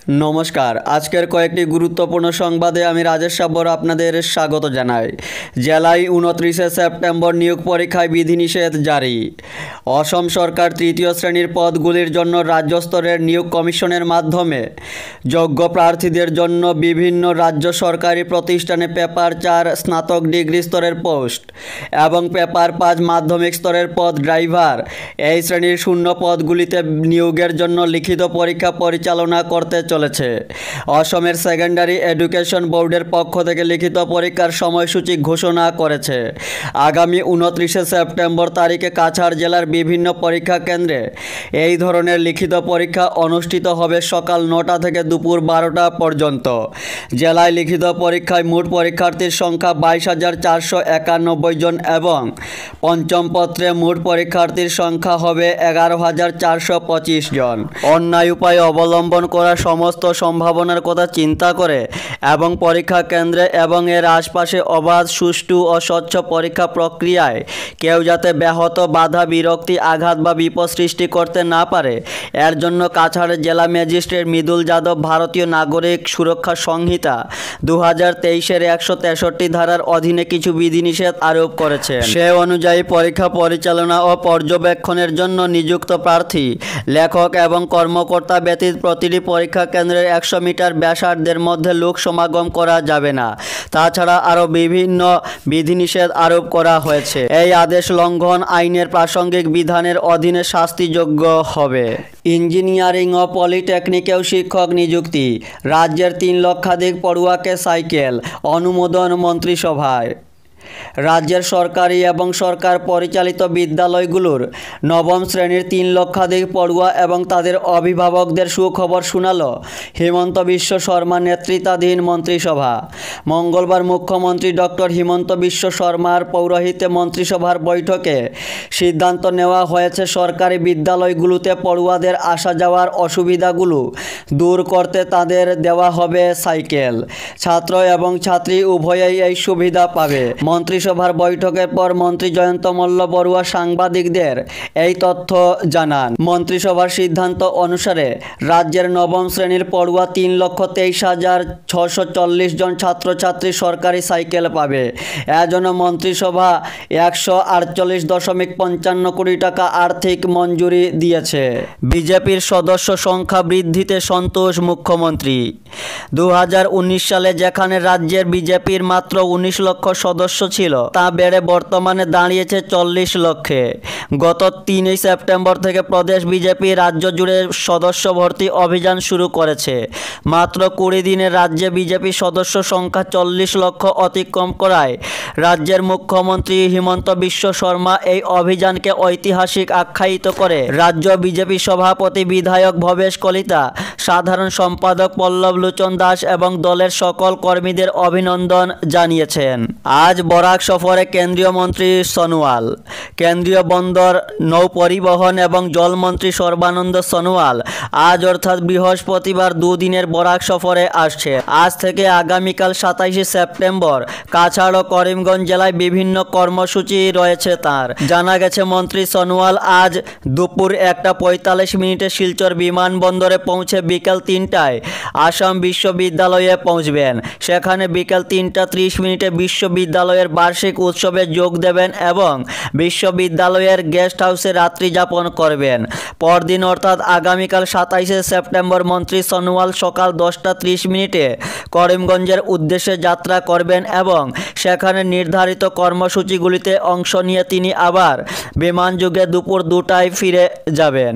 নমস্কার, আজকের কয়েকটি গুরুত্বপূর্ণ সংবাদে আমি রাজেশ সাব্বর আপনাদের স্বাগত জানাই। জেলায় 29 সেপ্টেম্বর নিয়োগ পরীক্ষায় বিধিনিষেধ জারি। অসম সরকার তৃতীয় শ্রেণীর পদগুলির জন্য রাজ্য স্তরের নিয়োগ কমিশনের মাধ্যমে যোগ্য প্রার্থীদের জন্য বিভিন্ন রাজ্য সরকারি প্রতিষ্ঠানে পেপার 4 স্নাতক ডিগ্রি স্তরের পোস্ট এবং পেপার 5 মাধ্যমিক স্তরের পদ ড্রাইভার এই শ্রেণীর শূন্য পদগুলিতে নিয়োগের জন্য লিখিত পরীক্ষা পরিচালনা করতে চলেছে। অসমের সেকেন্ডারি এডুকেশন বোর্ডের পক্ষ থেকে লিখিত পরীক্ষার সময়সূচি ঘোষণা করেছে। আগামী 29 সেপ্টেম্বর তারিখে কাছাড় জেলার বিভিন্ন পরীক্ষা কেন্দ্রে এই ধরনের লিখিত পরীক্ষা অনুষ্ঠিত হবে সকাল 9টা থেকে দুপুর 12টা পর্যন্ত। জেলায় লিখিত পরীক্ষায় মোট পরীক্ষার্থীর সংখ্যা 22,491 জন এবং পঞ্চম পত্রে মোট পরীক্ষার্থীর সংখ্যা হবে 11,425 জন। অন্যায় উপায় অবলম্বন করার সমস্ত সম্ভাবনার কথা চিন্তা করে এবং পরীক্ষা কেন্দ্রে এবং এর আশপাশে অবাধ, সুষ্ঠু ও স্বচ্ছ পরীক্ষা প্রক্রিয়ায় কেউ যাতে ব্যাহত, বাধা, বিরক্তি, আঘাত বা বিপদ সৃষ্টি করতে না পারে, এর জন্য কাছাড়ের জেলা ম্যাজিস্ট্রেট মৃদুল যাদব ভারতীয় নাগরিক সুরক্ষা সংহিতা 2023-এর 163 ধারার অধীনে কিছু বিধিনিষেধ আরোপ করেছেন। সে অনুযায়ী পরীক্ষা পরিচালনা ও পর্যবেক্ষণের জন্য নিযুক্ত প্রার্থী, লেখক এবং কর্মকর্তা ব্যতীত প্রতিটি পরীক্ষা কেন্দ্রের 100 মিটার ব্যাসার্ধের মধ্যে লোক সমাগম করা যাবে না। তাছাড়া আরও বিভিন্ন বিধিনিষেধ আরোপ করা হয়েছে। এই আদেশ লঙ্ঘন আইনের প্রাসঙ্গিক বিধানের অধীনে শাস্তিযোগ্য হবে। ইঞ্জিনিয়ারিং ও পলিটেকনিকেও শিক্ষক নিযুক্তি। রাজ্যের 3 লক্ষাধিক পড়ুয়াকে সাইকেল, অনুমোদন মন্ত্রিসভায়। রাজ্যের সরকারি এবং সরকার পরিচালিত বিদ্যালয়গুলোর নবম শ্রেণীর 3 লক্ষাধিক পড়ুয়া এবং তাদের অভিভাবকদের সুখবর শোনালো হিমন্ত বিশ্ব শর্মা নেতৃত্বাধীন মন্ত্রিসভা। মঙ্গলবার মুখ্যমন্ত্রী ডক্টর হিমন্ত বিশ্ব শর্মার পৌরোহিত্যে মন্ত্রিসভার বৈঠকে সিদ্ধান্ত নেওয়া হয়েছে সরকারি বিদ্যালয়গুলোতে পড়ুয়াদের আসা যাওয়ার অসুবিধাগুলো দূর করতে তাদের দেওয়া হবে সাইকেল। ছাত্র এবং ছাত্রী উভয়েই এই সুবিধা পাবে। মন্ত্রিসভার বৈঠকের পর মন্ত্রী জয়ন্ত মল্ল বড়ুয়া সাংবাদিকদের এই তথ্য জানান। মন্ত্রিসভার সিদ্ধান্ত অনুসারে রাজ্যের নবম শ্রেণীর পড়ুয়া 3,23,640 জন ছাত্রছাত্রী সরকারি সাইকেল পাবে। এজন্য মন্ত্রিসভা 148.55 কোটি টাকা আর্থিক মঞ্জুরি দিয়েছে। বিজেপির সদস্য সংখ্যা বৃদ্ধিতে সন্তোষ মুখ্যমন্ত্রী। 2019 সালে যেখানে রাজ্যের বিজেপির মাত্র 19 লক্ষ সদস্য ছিল, তা বেড়ে বর্তমানে দাঁড়িয়েছে 40 লক্ষে। গত 3 সেপ্টেম্বর থেকে প্রদেশ বিজেপি রাজ্য জুড়ে সদস্য ভর্তি অভিযান শুরু করেছে। মাত্র 20 দিনে রাজ্যে বিজেপি সদস্য সংখ্যা 40 লক্ষ অতিক্রম করায় রাজ্যের মুখ্যমন্ত্রী হিমন্ত বিশ্ব শর্মা এই অভিযানকে ঐতিহাসিক আখ্যায়িত করে রাজ্য বিজেপি সভাপতি বিধায়ক ভবেশ কলিতা, সাধারণ সম্পাদক পল্লব লোচন দাস এবং দলের সকল কর্মীদের অভিনন্দন জানিয়েছেন। আজ বরাক সফরে কেন্দ্রীয় মন্ত্রী সোনোয়াল। কেন্দ্রীয় বন্দর, নৌ পরিবহন এবং জলমন্ত্রী সর্বানন্দ সোনোয়াল আজ অর্থাৎ বৃহস্পতিবার 2 দিনের বরাক সফরে আসছে। আজ থেকে আগামীকাল 27 সেপ্টেম্বর কাছাড় ও করিমগঞ্জ জেলায় বিভিন্ন কর্মসূচি রয়েছে তার। জানা গেছে মন্ত্রী সোনোয়াল আজ দুপুর 1:45 শিলচর বিমানবন্দরে পৌঁছে বিকেল 3টায় আসাম বিশ্ববিদ্যালয়ে পৌঁছবেন। সেখানে বিকেল 3:30 বিশ্ববিদ্যালয়ের বার্ষিক উৎসবে যোগ দেবেন এবং বিশ্ববিদ্যালয়ের গেস্ট হাউসে রাত্রি যাপন করবেন। পরদিন অর্থাৎ আগামীকাল 27 সেপ্টেম্বর মন্ত্রী সোনোয়াল সকাল 10:30 করিমগঞ্জের উদ্দেশ্যে যাত্রা করবেন এবং সেখানে নির্ধারিত কর্মসূচিগুলিতে অংশ নিয়ে তিনি আবার বিমানযোগে দুপুর 2টায় ফিরে যাবেন।